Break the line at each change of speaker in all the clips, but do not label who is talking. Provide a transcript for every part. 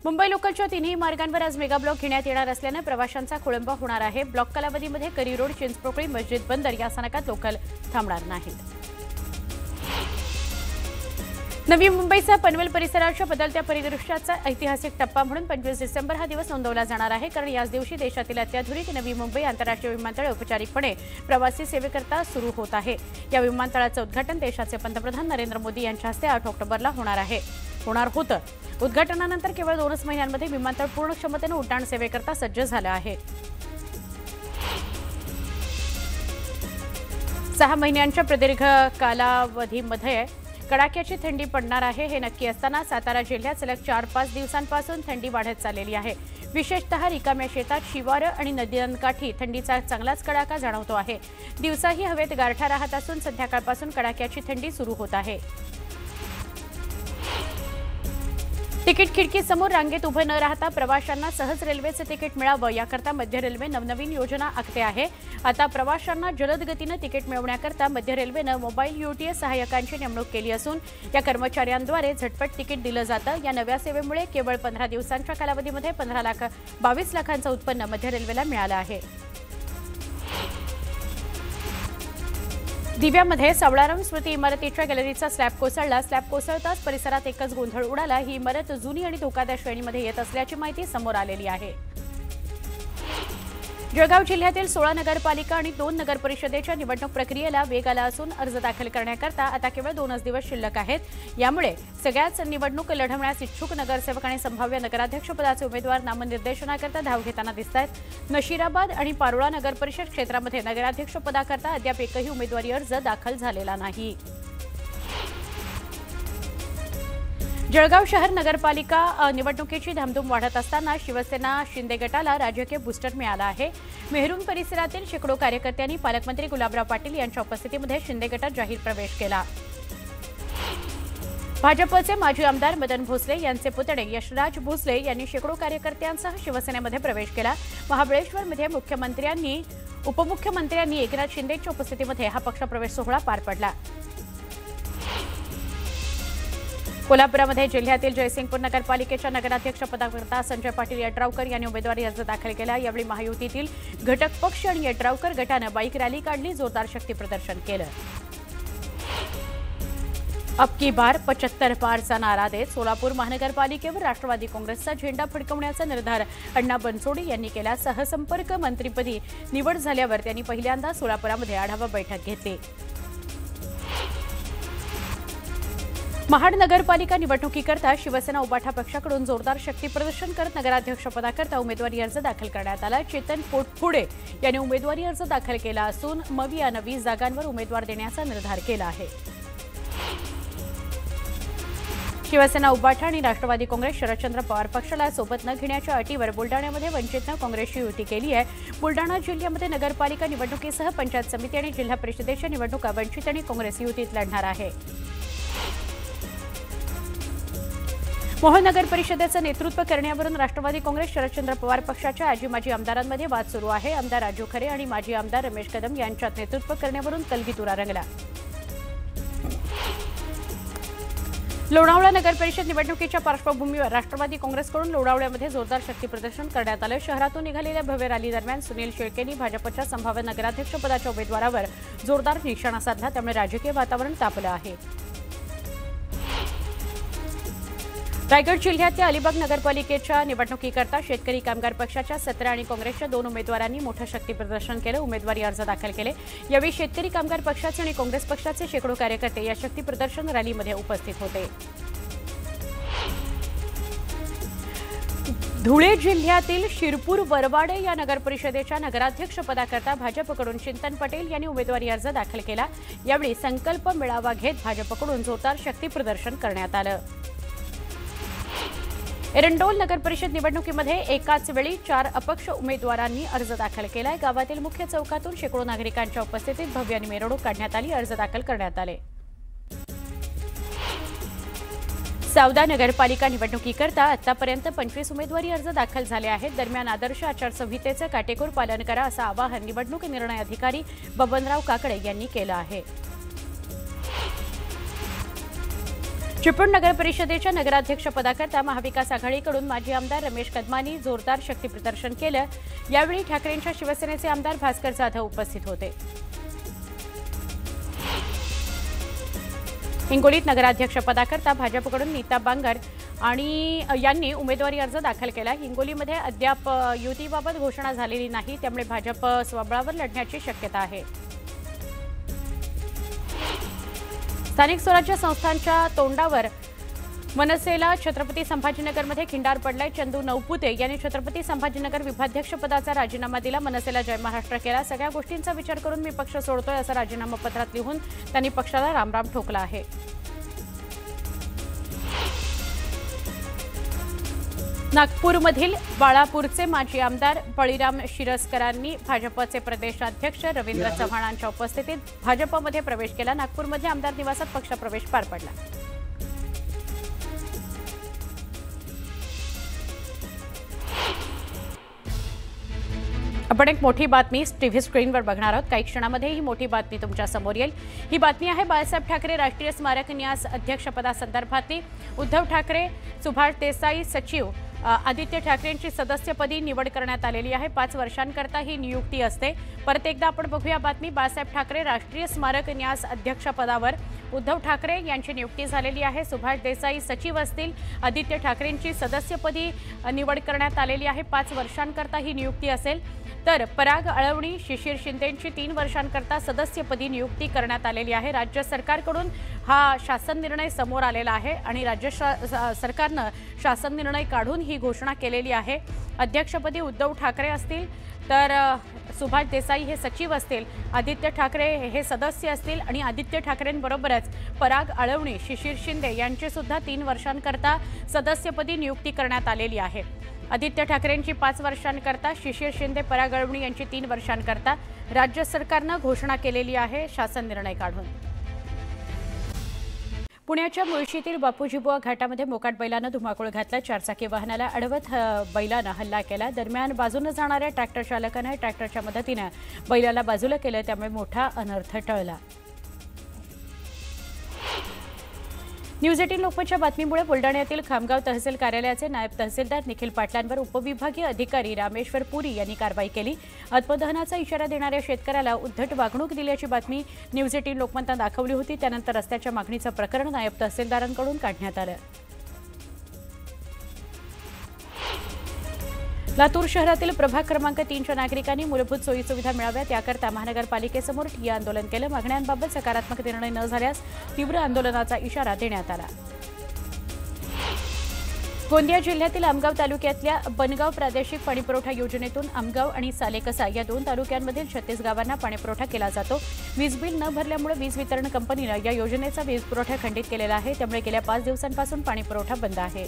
मुंबई लोकलच्या तिन्ही मार्गांवर आज मेगा ब्लॉक घेण्यात येणार असल्याने प्रवाशांचा खोळंबा होणार आहे। ब्लॉक कालावधीमध्ये करी रोड, चिंचपोकळी, मस्जिद बंदर या स्थानकात लोकल थांबणार नाहीत। नवी मुंबईचा पनवेल परिसराच्या बदलत्या परिदृश्याचा ऐतिहासिक टप्पा म्हणून 25 डिसेंबर हा दिवस नोंदवला जाणार आहे, कारण याच दिवशी देशातील अत्याधुनिक नवी मुंबई आंतरराष्ट्रीय विमानतळ औपचारिकपणे प्रवासी सेवेकरता सुरू होत आहे। या विमानतळाचे उद्घाटन देशाचे पंतप्रधान नरेंद्र मोदी यांच्या हस्ते 8 ऑक्टोबरला होणार होतं। उद्घाटनानंतर केवळ 2 महिन्यांमध्ये विमानतळ पूर्ण क्षमतेने उड्डाण सेवेकरता सज्ज झालं आहे। 6 महिन्यांच्या प्रदीर्घ कालावधीमध्ये कडाक्याची थंडी पडणार आहे हे नक्की असताना सातारा जिल्ह्यात सलग 4-5 दिवसांपासून थंडी वाढत चाललेली आहे। विशेषतः रिकाम्या शेतात, शिवारं आणि नद्यांकाठी थंडीचा चांगलाच कडाका जाणवतो आहे। दिवसाही हवेत गारठा राहत असून संध्याकाळपासून कडाक्याची थंडी सुरू होत आहे। तिकीट खिडकीसमोर रांगेत उभं न राहता प्रवाशांना सहज रेल्वेचे तिकीट मिळावं याकरता मध्य रेल्वे नवनवीन योजना आखते आहे। आता प्रवाशांना जलद गतीने तिकीट मिळवण्याकरता मध्य रेल्वेने मोबाईल यूटीएस सहाय्यकांची नेमणूक केली असून या कर्मचाऱ्यांद्वारे झटपट तिकीट दिलं जातं। या नव्या सेवेमुळे केवळ 15 दिवसांच्या कालावधीमध्ये 22 लाखांचं उत्पन्न मध्य रेल्वेला मिळालं आहे। दिव्यामध्ये सावळाराम स्मृती इमारतीच्या गॅलरीचा स्लॅब कोसळला। स्लॅब कोसळताच परिसरात एकच गोंधळ उडाला। ही इमारत जुनी आणि धोकादायक श्रेणीमध्ये येत असल्याची माहिती समोर आलेली आहे। जळगाव जिल्ह्यातील 16 नगरपालिका आणि 2 नगरपरिषदेच्या निवडणूक प्रक्रियेला वेग आला असून अर्ज दाखल करण्याकरता आता केवळ 2 दिवस शिल्लक आहेत। यामुळे सगळ्याच निवडणूक लढवण्यास इच्छुक नगरसेवक आणि संभाव्य नगराध्यक्षपदाचे उमेदवार नामनिर्देशनाकरता धाव घेताना दिसतायत। नशिराबाद आणि पारोळा नगरपरिषद क्षेत्रामध्ये नगराध्यक्षपदाकरता अद्याप एकही उमेदवारी अर्ज दाखल झालेला नाही। जळगाव शहर नगरपालिका निवडणुकीची धामधूम वाढत असताना शिवसेना शिंदे गटाला राजकीय बूस्टर मिळाला आहे। मेहरून परिसरातील शेकडो कार्यकर्त्यांनी पालकमंत्री गुलाबराव पाटील यांच्या उपस्थितीमध्ये शिंदे गटात जाहीर प्रवेश केला। भाजपचे माजी आमदार मदन भोसले यांचे पुतणे यशराज भोसले यांनी शेकडो कार्यकर्त्यांसह शिवसेनेमध्ये प्रवेश केला। महाबळेश्वरमध्ये उपमुख्यमंत्र्यांनी एकनाथ शिंदेच्या उपस्थितीमध्ये हा पक्षप्रवेश सोहळा पार पडला। कोल्हापुरामध्ये जिल्ह्यातील जयसिंगपूर नगरपालिकेच्या नगराध्यक्षपदाकरता संजय पाटील यड्रावकर यांनी उमेदवारी अर्ज दाखल केला। यावेळी महायुतीतील घटक पक्ष आणि यड्रावकर गटानं बाईक रॅली काढली, जोरदार शक्ती प्रदर्शन केलं। अब की बार 75 पारचा नारा देत सोलापूर महानगरपालिकेवर राष्ट्रवादी काँग्रेसचा झेंडा फडकवण्याचा निर्धार अण्णा बनसोडे यांनी केला। सहसंपर्क मंत्रीपदी निवड झाल्यावर त्यांनी पहिल्यांदा सोलापुरामध्ये आढावा बैठक घेतली। महाड नगरपालिका निवडणुकीकरता शिवसेना उबाठा पक्षाकडून जोरदार शक्ती प्रदर्शन करत नगराध्यक्षपदाकरता उमेदवारी अर्ज दाखल करण्यात आला। चेतन पोटफुडे यांनी उमेदवारी अर्ज दाखल केला असून या 20 जागांवर उमेदवार देण्याचा निर्धार केला आहे। शिवसेना उबाठा आणि राष्ट्रवादी काँग्रेस शरदचंद्र पवार पक्षाला सोबत न घेण्याच्या अटीवर बुलडाण्यामध्ये वंचितनं काँग्रेसची युती केली आहे। बुलडाणा जिल्ह्यामध्ये नगरपालिका निवडणुकीसह पंचायत समिती आणि जिल्हा परिषदेच्या निवडणुका वंचित आणि काँग्रेस युतीत लढणार आहे। मोहोळ नगर परिषदेचं नेतृत्व करण्यावरून राष्ट्रवादी काँग्रेस शरदचंद्र पवार पक्षाच्या आजी-माजी आमदारांमध्ये वाद सुरू आहे। आमदार राजू खरे आणि माजी आमदार रमेश कदम यांच्यात नेतृत्व करण्यावरून कलगीतुरा रंगला। लोणावळा नगर परिषद निवडणुकीच्या पार्श्वभूमीवर राष्ट्रवादी काँग्रेसकडून लोणावळ्यामध्ये जोरदार शक्ती प्रदर्शन करण्यात आलं। शहरातून निघालेल्या भव्य रॅली दरम्यान सुनील शेळकेंनी भाजपच्या संभाव्य नगराध्यक्षपदाच्या उमेदवारावर जोरदार निशाणा साधला, त्यामुळे राजकीय वातावरण तापलं आहे। रायगड जिल्ह्यातल्या अलिबाग नगरपालिकेच्या निवडणुकीकरता शेतकरी कामगार पक्षाच्या 17 आणि काँग्रेसच्या 2 उमेदवारांनी मोठं शक्ती प्रदर्शन केलं, उमेदवारी अर्ज दाखल केले। यावेळी शेतकरी कामगार पक्षाचे आणि काँग्रेस पक्षाचे शेकडो कार्यकर्ते या शक्ती प्रदर्शन रॅलीमध्ये उपस्थित होते। धुळे जिल्ह्यातील शिरपूर वरवाडे या नगरपरिषदेच्या नगराध्यक्षपदाकरता भाजपकडून चिंतन पटेल यांनी उमेदवारी अर्ज दाखल केला। यावेळी संकल्प मेळावा घेत भाजपकडून जोरदार शक्ती प्रदर्शन करण्यात आलं। एरंडोल नगरपरिषद निवडणुकीमध्ये एकाच वेळी 4 अपक्ष उमेदवारांनी अर्ज दाखल केलाय। गावातील मुख्य चौकातून शेकडो नागरिकांच्या उपस्थितीत भव्य मिरवणूक काढण्यात आली, अर्ज दाखल करण्यात आले। सावदा नगरपालिका निवडणुकीकरता आतापर्यंत 25 उमेदवारी अर्ज दाखल झाले आहेत। दरम्यान आदर्श आचारसंहितेचं काटेकोर पालन करा असं आवाहन निवडणूक निर्णय अधिकारी बबनराव काकडे यांनी केलं आहे। चिपळूण नगर परिषदेच्या नगराध्यक्षपदाकरता महाविकास आघाडीकडून माजी आमदार रमेश कदमांनी जोरदार शक्तीप्रदर्शन केलं। यावेळी ठाकरेंच्या शिवसेनेचे आमदार भास्कर जाधव उपस्थित होते। हिंगोलीत नगराध्यक्षपदाकरता भाजपकडून नीता बांगर यांनी उमेदवारी अर्ज दाखल केला। हिंगोलीमध्ये अद्याप युतीबाबत घोषणा झालेली नाही, त्यामुळे भाजप स्वबळावर लढण्याची शक्यता आहे। स्थानिक स्वराज्य संस्थांच्या तोंडावर मनसेला छत्रपती संभाजीनगरमध्ये खिंडार पडलाय। चंदू नवपुते यांनी छत्रपती संभाजीनगर विभाध्यक्षपदाचा राजीनामा दिला। मनसेला जय महाराष्ट्र केला। सगळ्या गोष्टींचा विचार करून मी पक्ष सोडतोय असं राजीनामा पत्रात लिहून त्यांनी पक्षाला रामराम ठोकला आहे। नागपूरमधील बाळापूरचे माजी आमदार बळीराम शिरसकरांनी भाजपचे प्रदेशाध्यक्ष रवींद्र चव्हाणांच्या उपस्थितीत भाजपमध्ये प्रवेश केला। नागपूरमध्ये आमदार निवासात पक्षप्रवेश पार पडला। आपण एक मोठी बातमी टीव्ही स्क्रीनवर बघणार आहोत। काही क्षणामध्ये ही मोठी बातमी तुमच्या समोर येईल। ही बातमी आहे बाळासाहेब ठाकरे राष्ट्रीय स्मारक न्यास अध्यक्षपदासंदर्भातली। उद्धव ठाकरे, सुभाष देसाई सचिव आदित्य ठाकरेंची सदस्यपदी निवड करण्यात आलेली आहे। 5 वर्षांकरता ही नियुक्ती असते। परत एकदा आपण बघूया बातमी। बाळासाहेब ठाकरे राष्ट्रीय स्मारक न्यास अध्यक्षपदावर उद्धव ठाकरे यांची नियुक्ती झालेली आहे। सुभाष देसाई सचिव असतील। आदित्य ठाकरेंची सदस्यपदी निवड करण्यात आलेली आहे। 5 वर्षांकरता ही नियुक्ती असेल। तर पराग अळवणी, शिशिर शिंदेंची 3 वर्षांकरता सदस्यपदी नियुक्ती करण्यात आलेली आहे। राज्य सरकारकडून हा शासन निर्णय समोर आलेला आहे आणि राज्य सरकारनं शासन निर्णय काढून ही घोषणा केलेली आहे। अध्यक्षपदी उद्धव ठाकरे असतील, तर सुभाष देसाई हे सचिव असतील, आदित्य ठाकरे हे सदस्य असतील आणि आदित्य ठाकरेंबरोबरच पराग अळवणी, शिशिर शिंदे यांची सुद्धा 3 वर्षांकरता सदस्यपदी नियुक्ती करण्यात आलेली आहे। आदित्य ठाकरेंची 5 वर्षांकरता, शिशिर शिंदे, पराग अळवणी यांची 3 वर्षांकरता राज्य सरकारनं घोषणा केलेली आहे शासन निर्णय काढून। पुण्याच्या मुळशीतील बापूजीबुवा घाटामध्ये मोकाट बैलानं धुमाकूळ घातला। 4 चाकी वाहनाला अडवत बैलानं हल्ला केला। दरम्यान बाजूने जाणाऱ्या ट्रॅक्टर चालकानं ट्रॅक्टरच्या मदतीने बैलाला बाजूला केलं, त्यामुळे मोठा अनर्थ टळला। न्यूज 18 लोकमतच्या बातमीमुळे बुलढाण्यातील खामगाव तहसील कार्यालयाचे नायब तहसीलदार निखिल पाटलांवर उपविभागीय अधिकारी रामेश्वर पुरी यांनी कारवाई केली। आत्मदहनाचा इशारा देणाऱ्या शेतकऱ्याला उद्धट वागणूक दिल्याची बातमी न्यूज 18 लोकमतने दाखवली होती। त्यानंतर रस्त्याच्या मागणीचं प्रकरण नायब तहसीलदारांकडून काढण्यात आलं। लातूर शहरातील प्रभाग क्रमांक 3च्या नागरिकांनी मूलभूत सोयीसुविधा मिळाव्यात याकरता महानगरपालिकेसमोर ठिय्या आंदोलन केलं। मागण्यांबाबत सकारात्मक निर्णय न झाल्यास तीव्र आंदोलनाचा इशारा देण्यात आला। गोंदिया जिल्ह्यातील आमगाव तालुक्यातल्या बनगाव प्रादेशिक पाणीपुरवठा योजनेतून आमगाव आणि सालेकसा या 2 तालुक्यांमधील 36 गावांना पाणीपुरवठा केला जातो। वीज बिल न भरल्यामुळे वीज वितरण कंपनीनं या योजनेचा वीज पुरवठा खंडित केलेला आहे, त्यामुळे गेल्या 5 दिवसांपासून पाणीपुरवठा बंद आहे।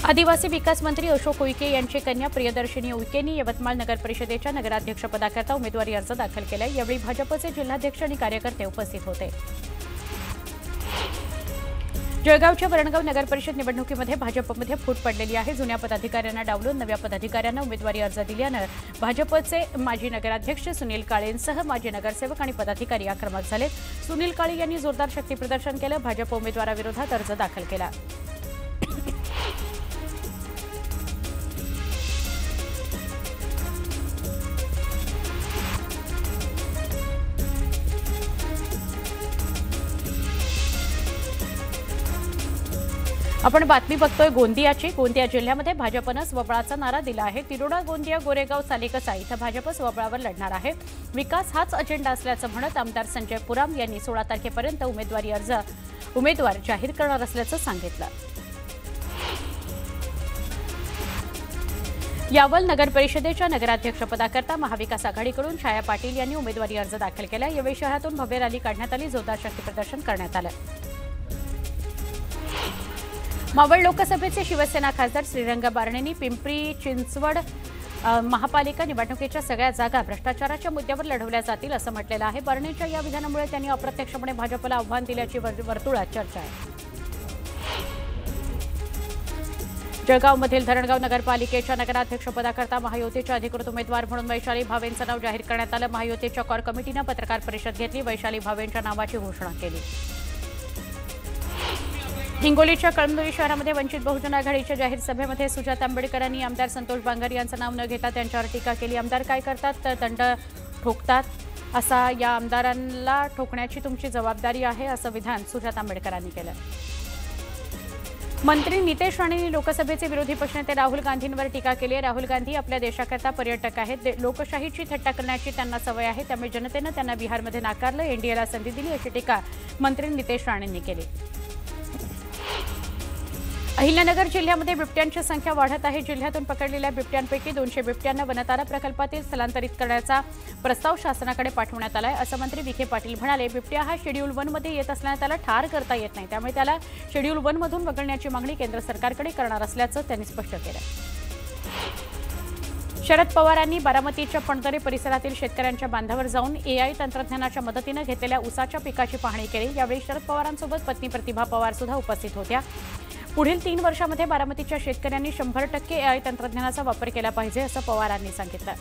आदिवासी विकास मंत्री अशोक उईके यांची कन्या प्रियदर्शिनी उईकेंनी यवतमाळ नगर परिषदेच्या नगराध्यक्षपदाकरता उमेदवारी अर्ज दाखल केला। यावेळी भाजपचे जिल्हाध्यक्ष आणि कार्यकर्ते उपस्थित होते। जळगावच्या वरणगाव नगर परिषद निवडणुकीमध्ये भाजपमध्ये फूट पडलेली आहे। जुन्या पदाधिकाऱ्यांना डावलून नव्या पदाधिकाऱ्यांना उमेदवारी अर्ज दिल्यानं भाजपचे माजी नगराध्यक्ष सुनील काळेंसह माजी नगरसेवक आणि पदाधिकारी आक्रमक झाले। सुनील काळे यांनी जोरदार शक्तीप्रदर्शन केलं। भाजप उमेदवाराविरोधात अर्ज दाखल केला। आपण बातमी बघतोय गोंदियाची। गोंदिया जिल्ह्यामध्ये भाजपनं स्वबळाचा नारा दिला आहे। तिरोडा, गोंदिया, गोरेगाव, सालेकसा इथं भाजप स्वबळावर लढणार आहे। विकास हाच अजेंडा असल्याचं म्हणत आमदार संजय पुराम यांनी 16 तारखेपर्यंत उमेदवार जाहीर करणार असल्याचं सांगितलं। यावल नगर परिषदेच्या नगराध्यक्षपदाकरता महाविकास आघाडीकडून छाया पाटील यांनी उमेदवारी अर्ज दाखल केला। यावेळी शहरातून भव्य रॅली काढण्यात आली। जोरदार शक्तीप्रदर्शन करण्यात आलं। मावळ लोकसभेचे शिवसेना खासदार श्रीरंग बारणेंनी पिंपरी चिंचवड महापालिका निवडणुकीच्या सगळ्या जागा भ्रष्टाचाराच्या मुद्द्यावर लढवल्या जातील असं म्हटलेलं आहे। बारणेंच्या या विधानामुळे त्यांनी अप्रत्यक्षपणे भाजपला आव्हान दिल्याची वर्तुळात चर्चा आहे। जळगावमधील धरणगाव नगरपालिकेच्या नगराध्यक्षपदाकरता महायुतीच्या अधिकृत उमेदवार म्हणून वैशाली भावेंचं नाव जाहीर करण्यात आलं। महायुतीच्या कोर कमिटीनं पत्रकार परिषद घेतली, वैशाली भावेंच्या नावाची घोषणा केली। हिंगोलीच्या कळमनुरी शहरामध्ये वंचित बहुजन आघाडीच्या जाहीर सभेमध्ये सुजाता आंबेडकरांनी आमदार संतोष बांगर यांचं नाव न घेता त्यांच्यावर टीका केली। आमदार काय करतात तर दंड ठोकतात, असा या आमदारांना ठोकण्याची तुमची जबाबदारी आहे, असं विधान सुजाता आंबेडकरांनी केलं। मंत्री नितेश राणेंनी लोकसभेचे विरोधी पक्षनेते राहुल गांधींवर टीका केली। राहुल गांधी आपल्या देशाकरता पर्यटक आहेत, लोकशाहीची थट्टा करण्याची त्यांना सवय आहे, त्यामुळे जनतेनं त्यांना बिहारमध्ये नाकारलं, एनडीएला संधी दिली, अशी टीका मंत्री नितेश राणेंनी केली। अहिल्यानगर जिल्ह्यामध्ये बिबट्यांची संख्या वाढत आहे। जिल्ह्यातून पकडलेल्या बिबट्यांपैकी 200 बिबट्यांना वनतारा प्रकल्पातील स्थलांतरित करण्याचा प्रस्ताव शासनाकडे पाठवण्यात आला आहे, असं मंत्री विखे पाटील म्हणाले। बिबट्या हा शेड्यूल 1 मध्ये येत असल्याने त्याला ठार करता येत नाही, त्यामुळे त्याला शेड्यूल 1 मधून वगळण्याची मागणी केंद्र सरकारकडे करणार असल्याचं त्यांनी स्पष्ट केलं। शरद पवारांनी बारामतीच्या पणदरे परिसरातील शेतकऱ्यांच्या बांधावर जाऊन एआय तंत्रज्ञानाच्या मदतीने घेतलेल्या ऊसाच्या पिकाची पाहणी केली। यावेळी शरद पवारांसोबत पत्नी प्रतिभा पवार सुद्धा उपस्थित होत्या। पुढील 3 वर्षांमध्ये बारामतीच्या शेतकऱ्यांनी 100% एआय तंत्रज्ञानाचा वापर केला पाहिजे, असं पवारांनी सांगितलं।